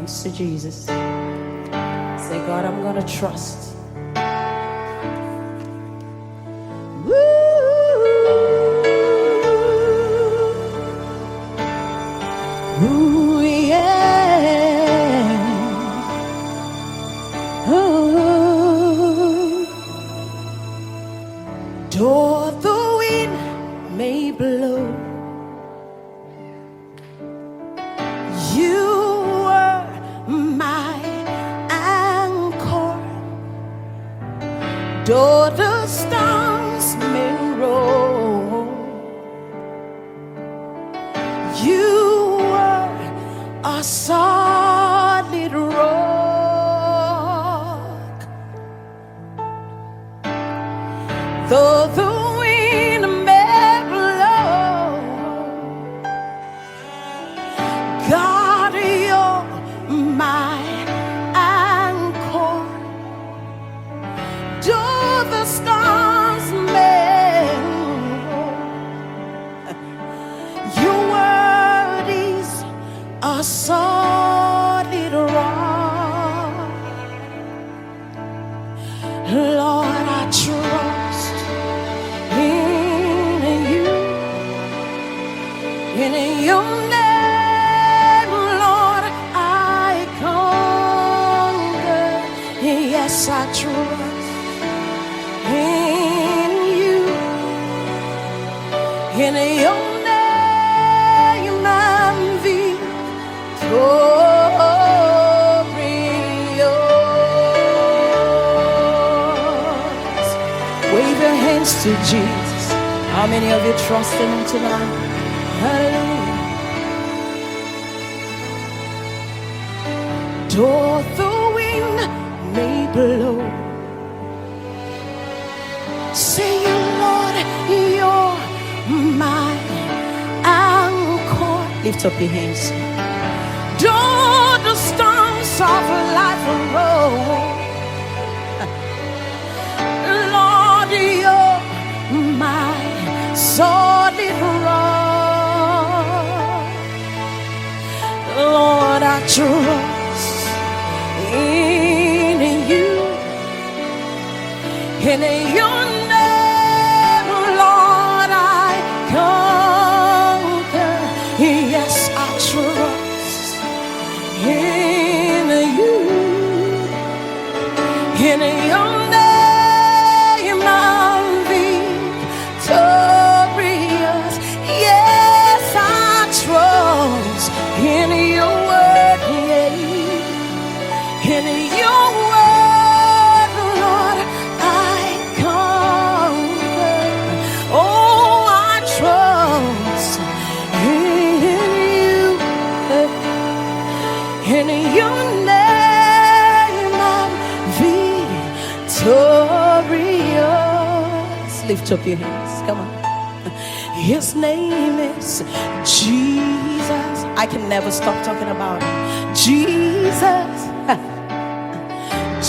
hands to Jesus. Say, God, I'm gonna trust. Ooh, yeah. Ooh. Though the wind may blow, you are my anchor. Though the storms may roll, you are a solid rock. Though the wind may blow, God, you're my anchor. Though the storms may roll, your word is a solid rock. Lord, I trust in you, in your name, Lord, I conquer. Yes, I trust in you, in your name, I'm victorious. Wave your hands to Jesus. How many of you trust in him tonight? Hallelujah. Though the wind may blow, say, Lord, you're my anchor. Lift up your hands. Though the storms of life roll, Lord, you're my solid rock. Lord, I trust in you, in your name, Lord, I conquer. Yes, I trust in you, in your name, I'm victorious. Yes, I trust in your word, yeah. In your word, Lord, I conquer. Oh, I trust in you, in your name, I'm victorious. Lift up your hands, come on. His name is Jesus. I can never stop talking about him. Jesus,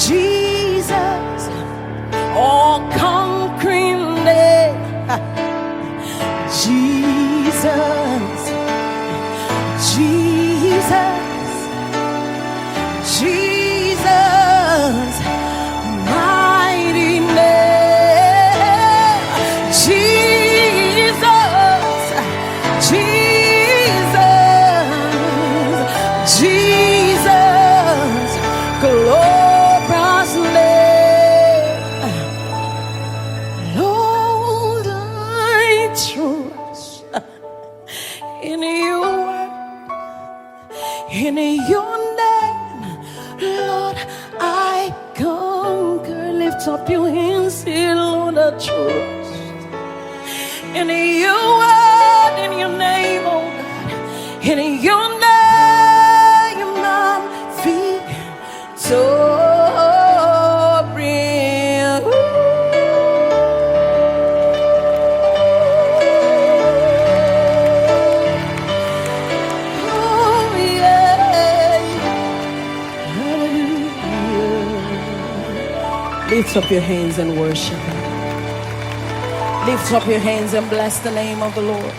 Jesus, all conquering name. Jesus, Jesus, Jesus, mighty name. Jesus, Jesus, Jesus, glorious name. Lord, I trust in you, in your name, Lord, I conquer. Lift up your hands, say, Lord, I trust in your word, in your name, oh God, in your name, I'm victorious. Lift up your hands and worship him. Lift up your hands and bless the name of the Lord.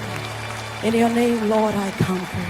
In your name, Lord, I conquer.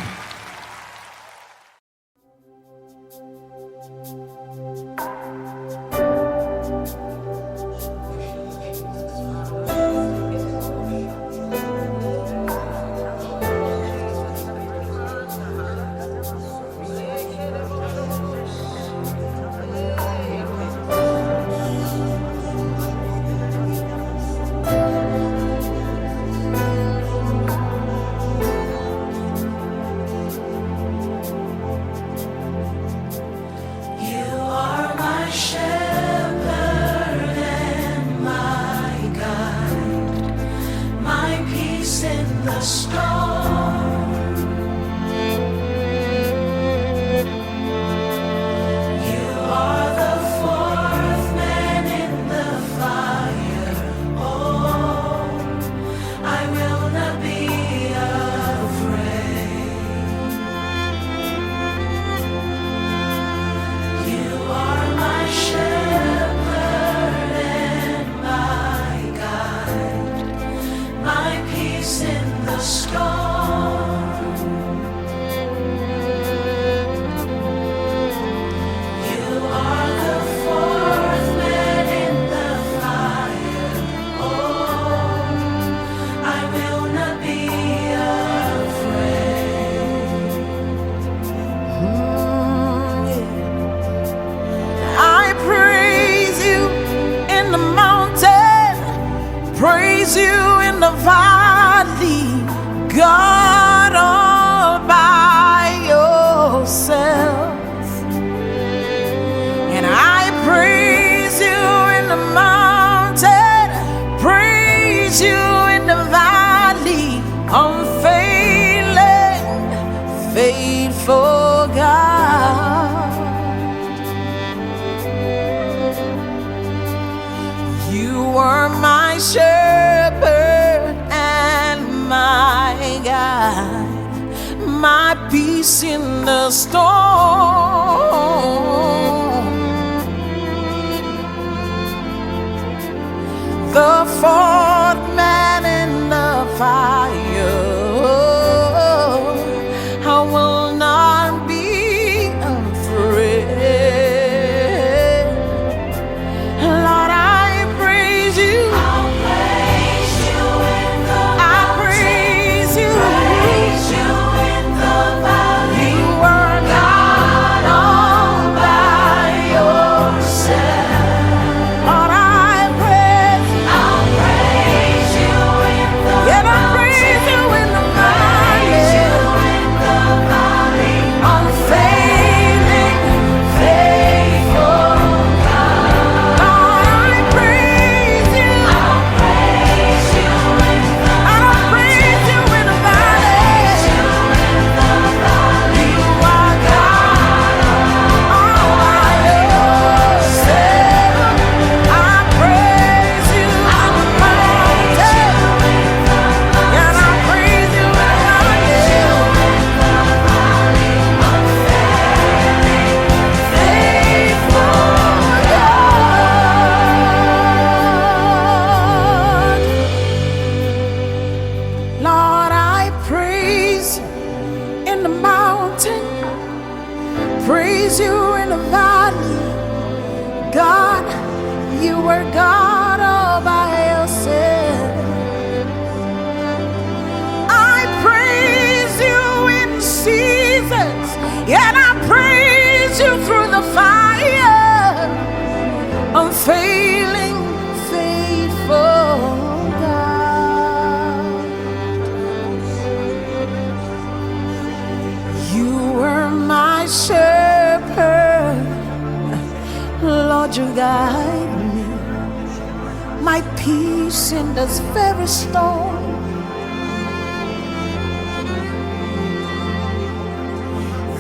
valley, God all by yourself. And I praise you in the mountain, praise you in the valley, unfailing, faithful God. You are my shepherd and my guide, my peace in the storm. The fourth man in the fire, I will not be afraid. Lord, I praise you. I'll praise you in the mountain. Praise you in the valley. You are God all by yourself. Lord, I'll praise you in the mountain. I praise you in the valley. Unfailing, faithful God. Lord, I praise you. I'll praise you in the valley. You are God all by yourself. I praise you in the mountain, and I praise you in the valley. Faithful God. Lord, I praise you in the mountain, praise you in the valley. God, you were God all by yourself. I praise you in seasons, and I praise you through the fire. Unfailing, faithful God. You were my shepherd, Lord, you guide me, my peace in this very storm.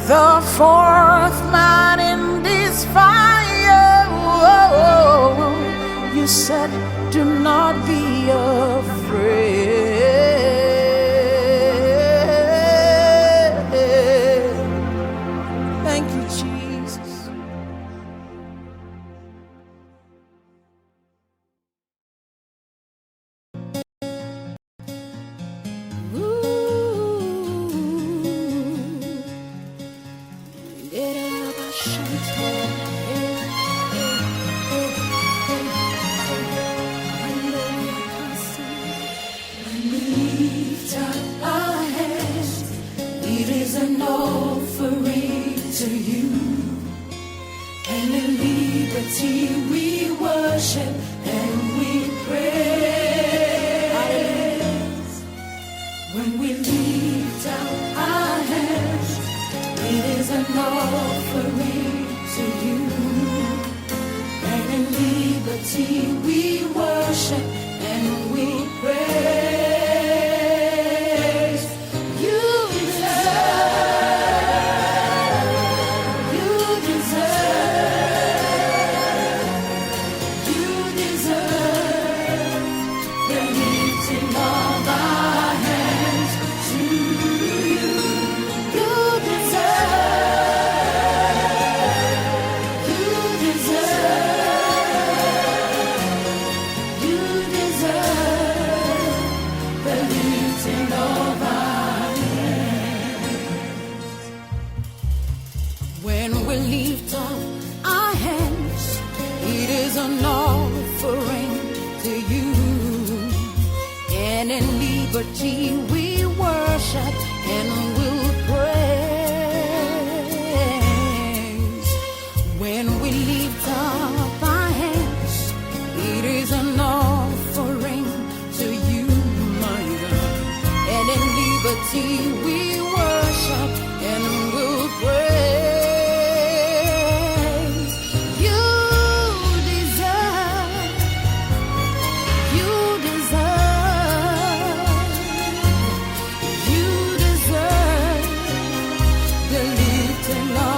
The fourth man in this fire, you said, do not be afraid. Thank you, Jesus. Lift up our hands, it is an offering to you, and in liberty we worship and we praise. When we lift up our hands, it is an offering to you, and in liberty we worship and we praise. You deserve the lifting of our hands to you. You deserve the lifting of our hands. When we lift up our hands, it is an offering to you, and in liberty we worship and will praise. When we lift up our hands, it is an offering to you, my enough.